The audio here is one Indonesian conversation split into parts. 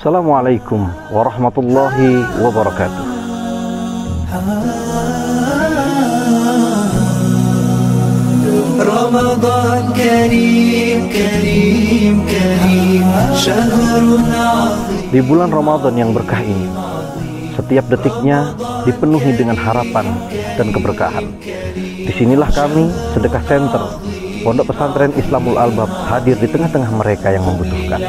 Assalamualaikum warahmatullahi wabarakatuh. Ramadan Karim, Karim, Karim, Syahrun Azim. Di bulan Ramadan yang berkah ini, setiap detiknya dipenuhi dengan harapan dan keberkahan. Disinilah kami, Sedekah Center Pondok Pesantren Islamul Albab, hadir di tengah-tengah mereka yang membutuhkan.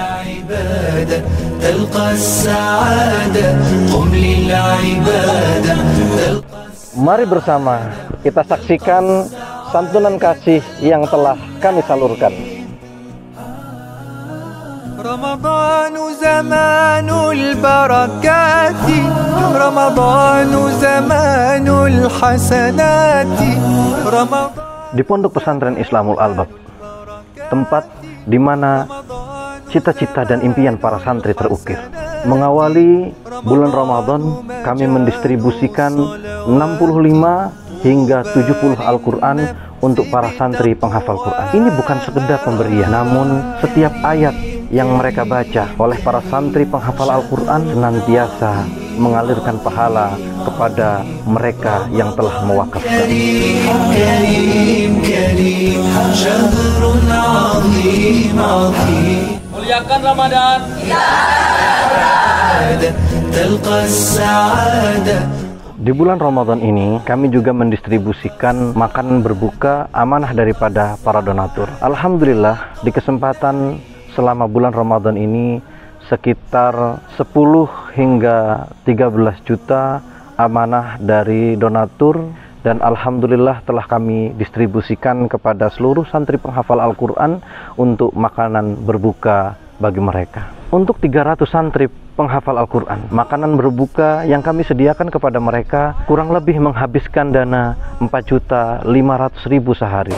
Mari bersama kita saksikan santunan kasih yang telah kami salurkan. Ramadhanu zamanul barakati, Ramadhanu zamanul hasanati, Ramadhan. Di Pondok Pesantren Islamul Albab, tempat di mana cita-cita dan impian para santri terukir. Mengawali bulan Ramadan, kami mendistribusikan 65 hingga 70 Al-Quran untuk para santri penghafal Quran. Ini bukan sekedar pemberian, namun setiap ayat yang mereka baca oleh para santri penghafal Al-Quran senantiasa mengalirkan pahala kepada mereka yang telah mewakafkan. Muliakan Ramadan. Di bulan Ramadan ini, kami juga mendistribusikan makanan berbuka amanah daripada para donatur. Alhamdulillah, di kesempatan selama bulan Ramadan ini, sekitar 10 hingga 13 juta amanah dari donatur, dan alhamdulillah telah kami distribusikan kepada seluruh santri penghafal Al-Quran untuk makanan berbuka bagi mereka. Untuk 300 santri penghafal Al-Quran, makanan berbuka yang kami sediakan kepada mereka kurang lebih menghabiskan dana 4.500.000 sehari.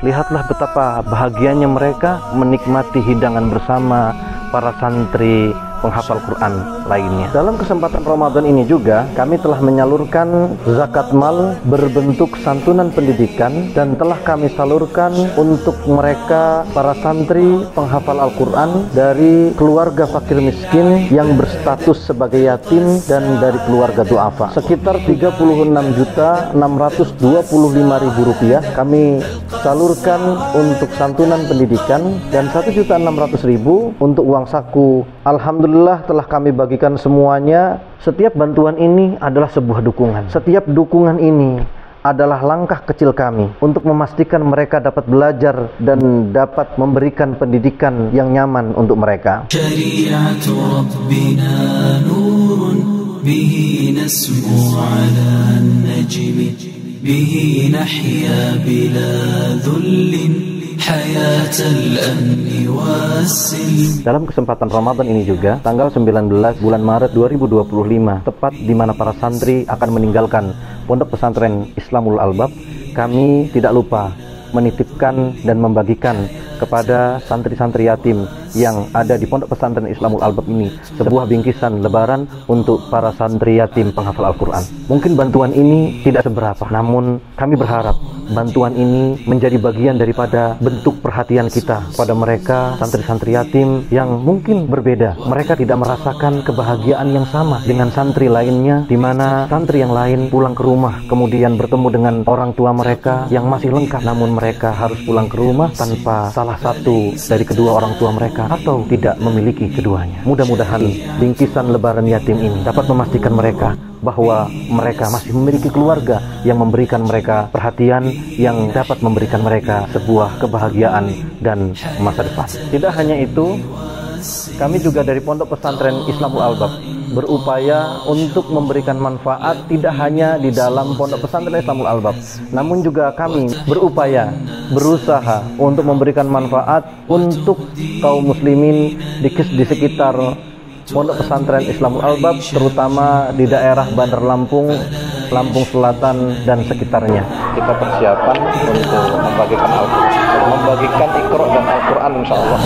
Lihatlah betapa bahagianya mereka menikmati hidangan bersama para santri penghafal Quran lainnya. Dalam kesempatan Ramadan ini juga, kami telah menyalurkan zakat mal berbentuk santunan pendidikan dan telah kami salurkan untuk mereka para santri penghafal Al-Quran dari keluarga fakir miskin yang berstatus sebagai yatim dan dari keluarga duafa. Sekitar 36.625.000 rupiah kami salurkan untuk santunan pendidikan dan 1.600.000 untuk uang saku. Alhamdulillah telah kami bagikan semuanya. Setiap bantuan ini adalah sebuah dukungan. Setiap dukungan ini adalah langkah kecil kami untuk memastikan mereka dapat belajar dan dapat memberikan pendidikan yang nyaman untuk mereka. Syari'atu Rabbina nurun bihi nasmu ala najmi bihi nahya bila dhullin. Dalam kesempatan Ramadan ini juga, tanggal 19 bulan Maret 2025, tepat di mana para santri akan meninggalkan Pondok Pesantren Islamul Albab, kami tidak lupa menitipkan dan membagikan kepada santri-santri yatim yang ada di Pondok Pesantren Islamul Albab ini sebuah bingkisan lebaran untuk para santri yatim penghafal Al-Quran. Mungkin bantuan ini tidak seberapa, namun kami berharap bantuan ini menjadi bagian daripada bentuk perhatian kita pada mereka santri-santri yatim yang mungkin berbeda. Mereka tidak merasakan kebahagiaan yang sama dengan santri lainnya, di mana santri yang lain pulang ke rumah kemudian bertemu dengan orang tua mereka yang masih lengkap, namun mereka harus pulang ke rumah tanpa salah satu dari kedua orang tua mereka atau tidak memiliki keduanya. Mudah-mudahan bingkisan lebaran yatim ini dapat memastikan mereka bahwa mereka masih memiliki keluarga yang memberikan mereka perhatian, yang dapat memberikan mereka sebuah kebahagiaan dan masa depan. Tidak hanya itu, kami juga dari Pondok Pesantren Islamul Albab berupaya untuk memberikan manfaat tidak hanya di dalam Pondok Pesantren Islamul Albab, namun juga kami berusaha untuk memberikan manfaat untuk kaum muslimin di sekitar Pondok Pesantren Islamul Albab, terutama di daerah Bandar Lampung Lampung Selatan dan sekitarnya. Kita persiapan untuk membagikan Al-Quran, membagikan Iqra dan Al-Quran insyaallah.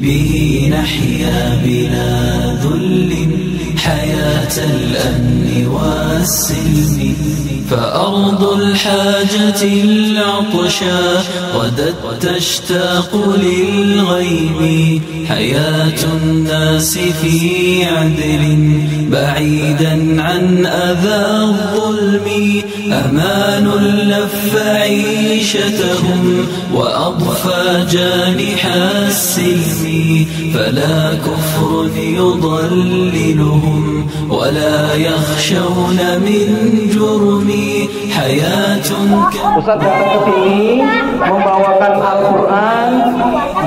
به نحيا بلا ذل حياة الأمن والسلم فأرض الحاجة العطشاء غدت تشتاق للغيب حياة الناس في عدل بعيدا عن أذى الظلم أمان لف عيشتهم وأضفى جانح السلم فلا كفر يضللهم ولا يخشون من جرم حياة Ustaz datang ke sini membawakan Al-Quran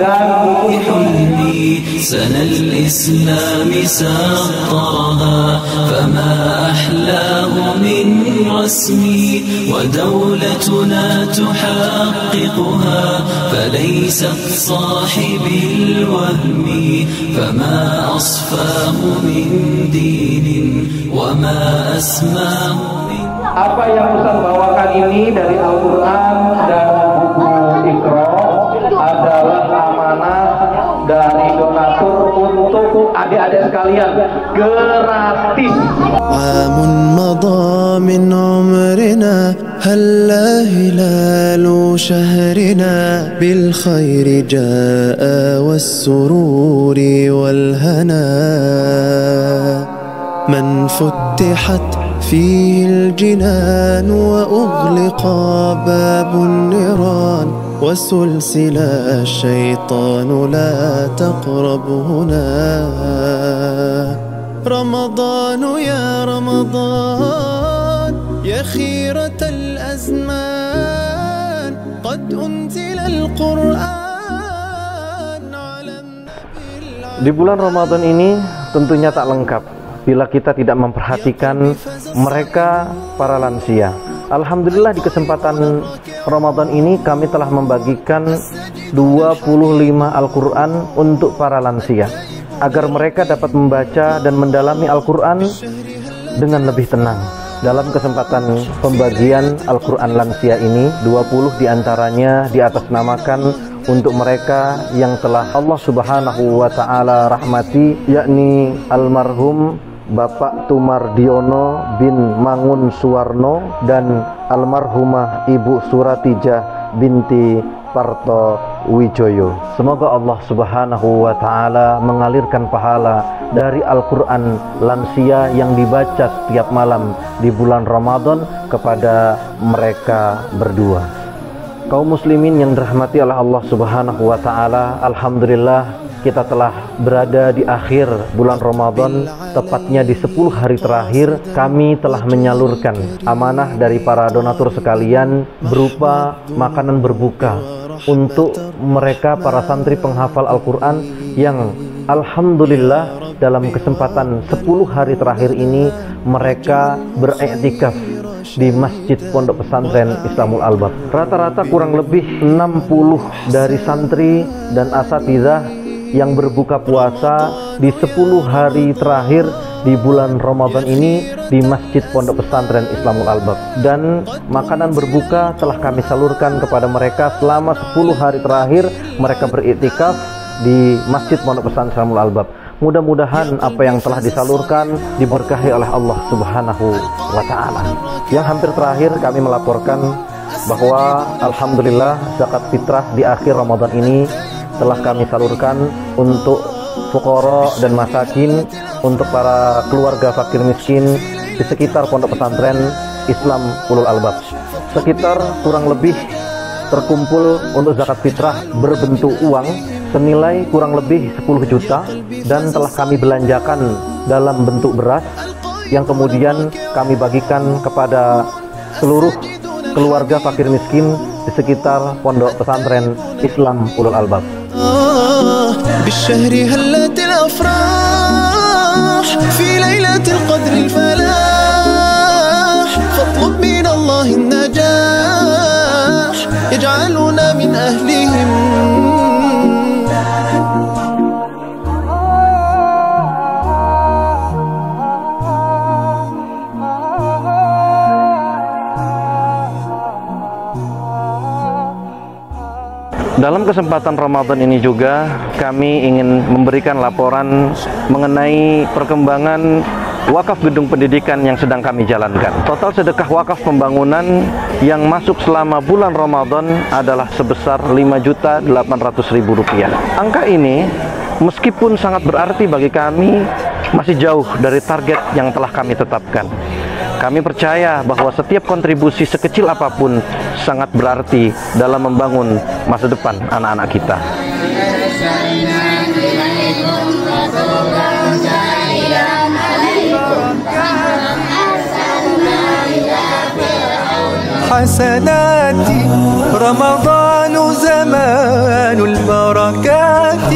dan buku حلمي سنى الإسلام سطرها فما أحلاه من رسمي ودولتنا تحققها فليست صاحب الوهم فما أصفاه من دين وما أسماه من apa yang Ustaz bawakan ini dari Al-Quran dan buku Iqra adalah amanah dari donatur untuk adik-adik sekalian gratis. عام مضى من عمرنا هلا هلال شهرنا بالخير جاء والسرور والهنا من فتحت فيه الجنان وأغلق باب النيران وسلسل الشيطان لا تقرب هنا رمضان يا رمضان يا خيرة الأزمان قد أنزل القرآن على Di bulan Ramadan ini tentunya tak lengkap bila kita tidak memperhatikan mereka para lansia. Alhamdulillah di kesempatan Ramadan ini kami telah membagikan 25 Al-Quran untuk para lansia agar mereka dapat membaca dan mendalami Al-Quran dengan lebih tenang. Dalam kesempatan pembagian Al-Quran lansia ini, 20 diantaranya diatasnamakan untuk mereka yang telah Allah Subhanahu wa Ta'ala rahmati, yakni almarhum Bapak Tumardiono bin Mangun Suwarno dan almarhumah Ibu Suratijah binti Parto Wijoyo. Semoga Allah Subhanahu wa Ta'ala mengalirkan pahala dari Al-Quran lansia yang dibaca setiap malam di bulan Ramadan kepada mereka berdua. Kaum muslimin yang dirahmati oleh Allah Subhanahu wa Ta'ala, alhamdulillah kita telah berada di akhir bulan Ramadan, tepatnya di 10 hari terakhir. Kami telah menyalurkan amanah dari para donatur sekalian berupa makanan berbuka untuk mereka para santri penghafal Al-Quran yang alhamdulillah dalam kesempatan 10 hari terakhir ini mereka beriktikaf di Masjid Pondok Pesantren Islamul Albab. Rata-rata kurang lebih 60 dari santri dan asatidzah yang berbuka puasa di 10 hari terakhir di bulan Ramadan ini di Masjid Pondok Pesantren Islamul Albab. Dan makanan berbuka telah kami salurkan kepada mereka selama 10 hari terakhir mereka beriktikaf di Masjid Pondok Pesantren Islamul Albab. Mudah-mudahan apa yang telah disalurkan diberkahi oleh Allah Subhanahu wa Ta'ala. Yang hampir terakhir kami melaporkan bahwa alhamdulillah zakat fitrah di akhir Ramadan ini telah kami salurkan untuk fuqara dan masakin, untuk para keluarga fakir miskin di sekitar Pondok Pesantren Islam Ulul Albab. Sekitar kurang lebih terkumpul untuk zakat fitrah berbentuk uang senilai kurang lebih 10 juta dan telah kami belanjakan dalam bentuk beras yang kemudian kami bagikan kepada seluruh keluarga fakir miskin di sekitar Pondok Pesantren Islam Ulul Albab. بالشهر هلت الأفراح في ليلة القدر الفلاح فاطلب من الله النجاح يجعلنا من أهل Dalam kesempatan Ramadan ini juga kami ingin memberikan laporan mengenai perkembangan wakaf gedung pendidikan yang sedang kami jalankan. Total sedekah wakaf pembangunan yang masuk selama bulan Ramadan adalah sebesar Rp5.800.000. Angka ini meskipun sangat berarti bagi kami, masih jauh dari target yang telah kami tetapkan. Kami percaya bahwa setiap kontribusi sekecil apapun sangat berarti dalam membangun masa depan anak-anak kita. حسناتي رمضان زمان البركات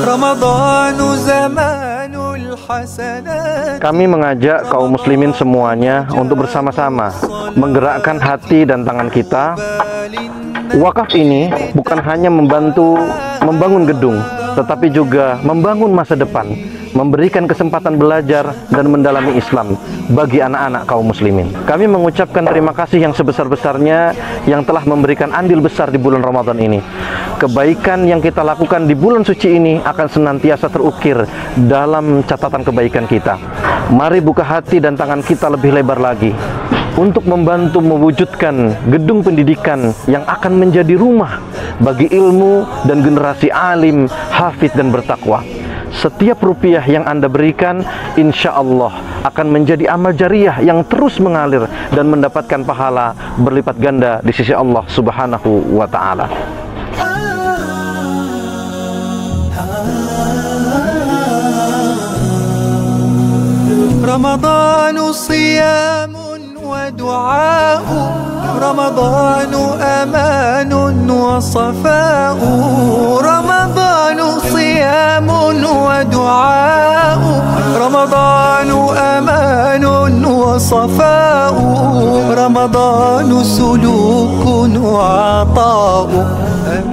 رمضان زمان الحسنات. Kami mengajak kaum muslimin semuanya untuk bersama-sama menggerakkan hati dan tangan kita. Wakaf ini bukan hanya membantu membangun gedung, tetapi juga membangun masa depan, memberikan kesempatan belajar dan mendalami Islam bagi anak-anak kaum muslimin. Kami mengucapkan terima kasih yang sebesar-besarnya yang telah memberikan andil besar di bulan Ramadan ini. Kebaikan yang kita lakukan di bulan suci ini akan senantiasa terukir dalam catatan kebaikan kita. Mari buka hati dan tangan kita lebih lebar lagi untuk membantu mewujudkan gedung pendidikan yang akan menjadi rumah bagi ilmu dan generasi alim, hafidh dan bertakwa. Setiap rupiah yang Anda berikan, insya Allah akan menjadi amal jariah yang terus mengalir dan mendapatkan pahala berlipat ganda di sisi Allah Subhanahu wa Ta'ala. رمضان صيام ودعاء رمضان أمان وصفاء رمضان صيام ودعاء رمضان أمان وصفاء رمضان سلوك وعطاء.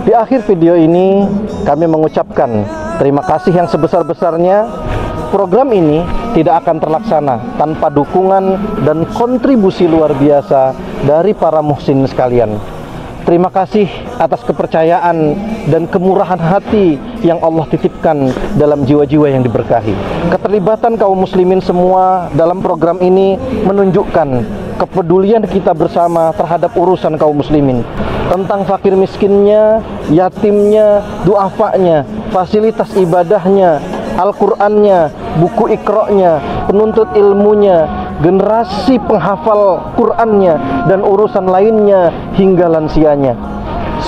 Di akhir video ini kami mengucapkan terima kasih yang sebesar-besarnya. Program ini tidak akan terlaksana tanpa dukungan dan kontribusi luar biasa dari para muhsin sekalian. Terima kasih atas kepercayaan dan kemurahan hati yang Allah titipkan dalam jiwa-jiwa yang diberkahi. Keterlibatan kaum muslimin semua dalam program ini menunjukkan kepedulian kita bersama terhadap urusan kaum muslimin, tentang fakir miskinnya, yatimnya, du'afanya, fasilitas ibadahnya, Al-Qur'annya, buku Iqra'nya, penuntut ilmunya, generasi penghafal Qur'annya, dan urusan lainnya hingga lansianya.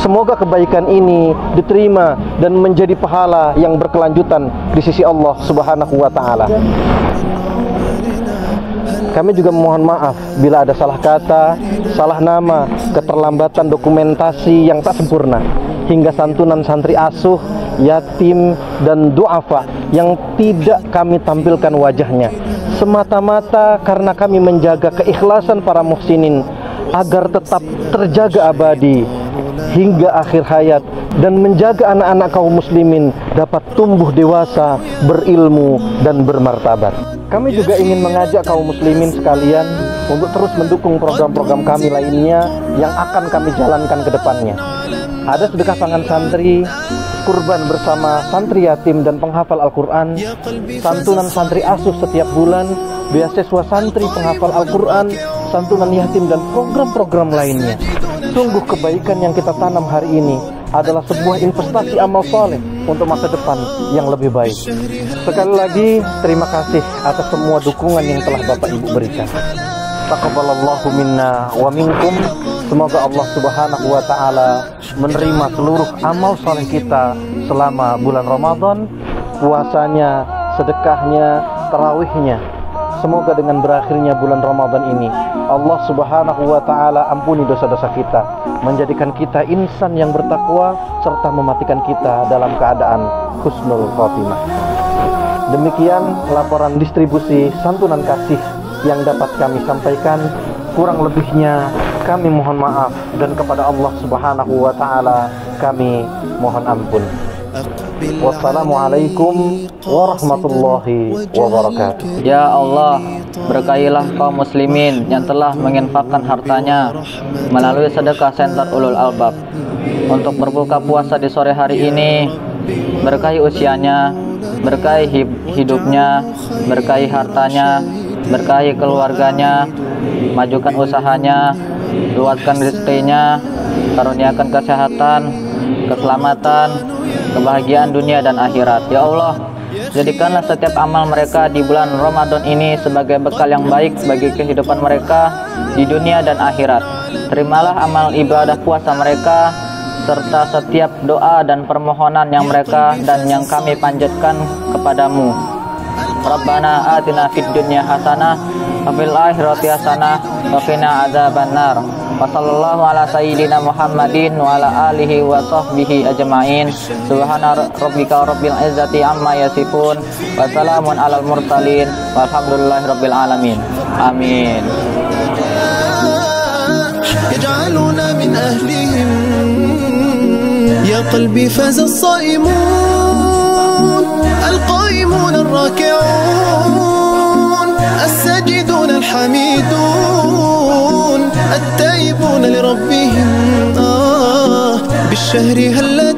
Semoga kebaikan ini diterima dan menjadi pahala yang berkelanjutan di sisi Allah Subhanahu wa Ta'ala. Kami juga mohon maaf bila ada salah kata, salah nama, keterlambatan dokumentasi yang tak sempurna, hingga santunan santri asuh, yatim, dan du'afa yang tidak kami tampilkan wajahnya, semata-mata karena kami menjaga keikhlasan para muhsinin agar tetap terjaga abadi hingga akhir hayat, dan menjaga anak-anak kaum muslimin dapat tumbuh dewasa, berilmu, dan bermartabat. Kami juga ingin mengajak kaum muslimin sekalian untuk terus mendukung program-program kami lainnya yang akan kami jalankan ke depannya. Ada sedekah pangan santri, kurban bersama santri yatim dan penghafal Al-Quran, santunan santri asuh setiap bulan, beasiswa santri penghafal Al-Quran, santunan yatim, dan program-program lainnya. Sungguh kebaikan yang kita tanam hari ini adalah sebuah investasi amal soleh untuk masa depan yang lebih baik. Sekali lagi, terima kasih atas semua dukungan yang telah Bapak Ibu berikan. Taqabbalallahu minna wa minkum. Semoga Allah Subhanahu wa Ta'ala menerima seluruh amal soleh kita selama bulan Ramadan, puasanya, sedekahnya, tarawihnya. Semoga dengan berakhirnya bulan Ramadan ini, Allah Subhanahu wa Ta'ala ampuni dosa-dosa kita, menjadikan kita insan yang bertakwa, serta mematikan kita dalam keadaan husnul khotimah. Demikian laporan distribusi santunan kasih yang dapat kami sampaikan. Kurang lebihnya kami mohon maaf, dan kepada Allah Subhanahu wa Ta'ala kami mohon ampun. Wassalamualaikum warahmatullahi wabarakatuh. Ya Allah, berkahilah kaum muslimin yang telah menginfakkan hartanya melalui sedekah Center Ulul Albab. untuk berbuka puasa di sore hari ini. Berkahi usianya, berkahi hidupnya, berkahi hartanya, berkahi keluarganya, majukan usahanya, luaskan rezekinya, karuniakan kesehatan, keselamatan, kebahagiaan dunia dan akhirat. Ya Allah, jadikanlah setiap amal mereka di bulan Ramadan ini sebagai bekal yang baik bagi kehidupan mereka di dunia dan akhirat. Terimalah amal ibadah puasa mereka serta setiap doa dan permohonan yang mereka dan yang kami panjatkan kepadamu. Rabbana atina fid dunya hasanah wa fil akhirati hasanah wa qina adzabannar. Wa sallallahu ala sayyidina Muhammadin wa ala alihi wa sahbihi ajma'in. Subhana rabbika rabbil izzati amma yasifun wa salamun alal mursalin walhamdulillahi rabbil alamin. Amin. يجعلنا من أهلهم يا قلبي فاز الصائمون القائمون الراكعون الساجدون الحميدون التائبون لربهم بالشهر هلا